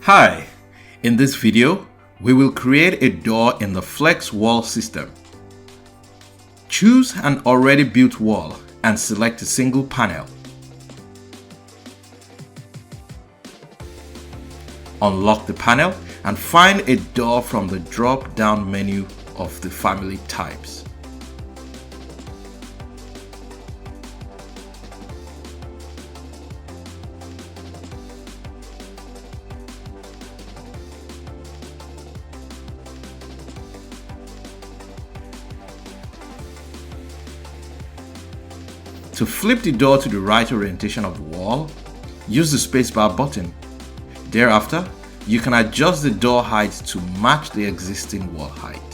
Hi, in this video, we will create a door in the Flex wall system. Choose an already built wall and select a single panel. Unlock the panel and find a door from the drop-down menu of the family types. To flip the door to the right orientation of the wall, use the spacebar button. Thereafter, you can adjust the door height to match the existing wall height.